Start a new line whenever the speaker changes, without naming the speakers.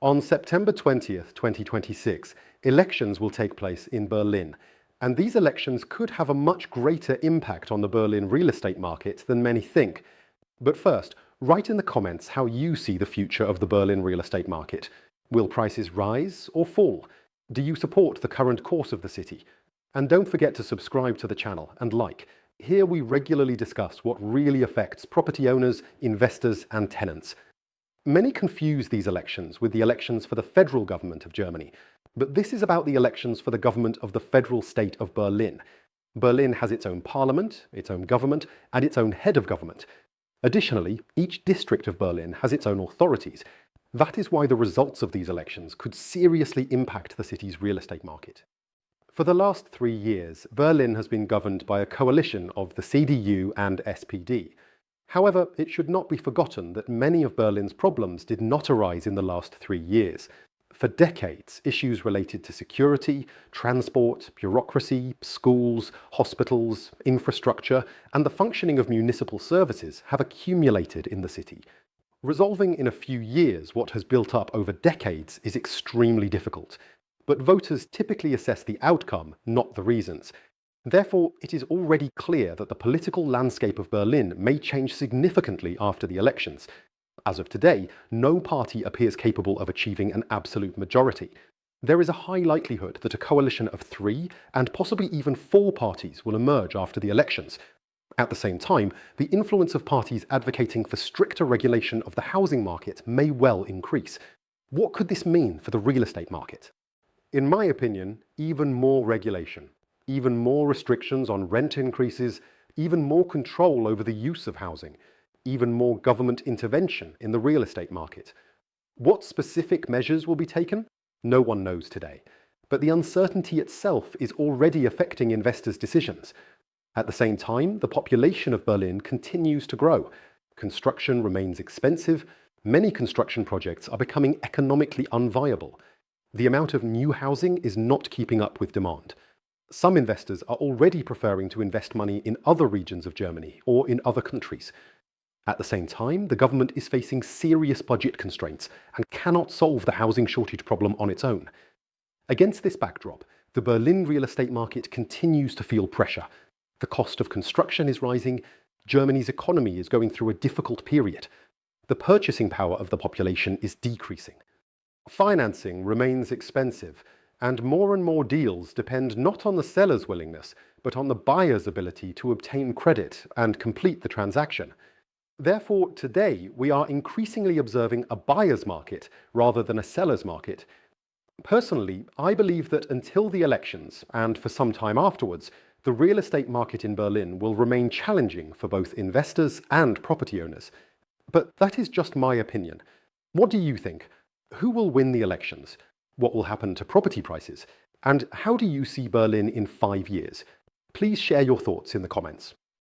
On September 20th, 2026, elections will take place in Berlin, and these elections could have a much greater impact on the Berlin real estate market than many think. But first, write in the comments how you see the future of the Berlin real estate market. Will prices rise or fall? Do you support the current course of the city? And don't forget to subscribe to the channel and like. Here we regularly discuss what really affects property owners, investors, and tenants. Many confuse these elections with the elections for the federal government of Germany, but this is about the elections for the government of the federal state of Berlin. Berlin has its own parliament, its own government, and its own head of government. Additionally, each district of Berlin has its own authorities. That is why the results of these elections could seriously impact the city's real estate market. For the last 3 years, Berlin has been governed by a coalition of the CDU and SPD. However, it should not be forgotten that many of Berlin's problems did not arise in the last 3 years. For decades, issues related to security, transport, bureaucracy, schools, hospitals, infrastructure, and the functioning of municipal services have accumulated in the city. Resolving in a few years what has built up over decades is extremely difficult, but voters typically assess the outcome, not the reasons. Therefore, it is already clear that the political landscape of Berlin may change significantly after the elections. As of today, no party appears capable of achieving an absolute majority. There is a high likelihood that a coalition of 3 and possibly even 4 parties will emerge after the elections. At the same time, the influence of parties advocating for stricter regulation of the housing market may well increase. What could this mean for the real estate market? In my opinion, even more regulation. Even more restrictions on rent increases, even more control over the use of housing, even more government intervention in the real estate market. What specific measures will be taken? No one knows today. But the uncertainty itself is already affecting investors' decisions. At the same time, the population of Berlin continues to grow. Construction remains expensive. Many construction projects are becoming economically unviable. The amount of new housing is not keeping up with demand. Some investors are already preferring to invest money in other regions of Germany or in other countries. At the same time, the government is facing serious budget constraints and cannot solve the housing shortage problem on its own. Against this backdrop, the Berlin real estate market continues to feel pressure. The cost of construction is rising. Germany's economy is going through a difficult period. The purchasing power of the population is decreasing. Financing remains expensive, and more deals depend not on the seller's willingness, but on the buyer's ability to obtain credit and complete the transaction. Therefore, today, we are increasingly observing a buyer's market rather than a seller's market. Personally, I believe that until the elections, and for some time afterwards, the real estate market in Berlin will remain challenging for both investors and property owners. But that is just my opinion. What do you think? Who will win the elections? What will happen to property prices? And how do you see Berlin in 5 years? Please share your thoughts in the comments.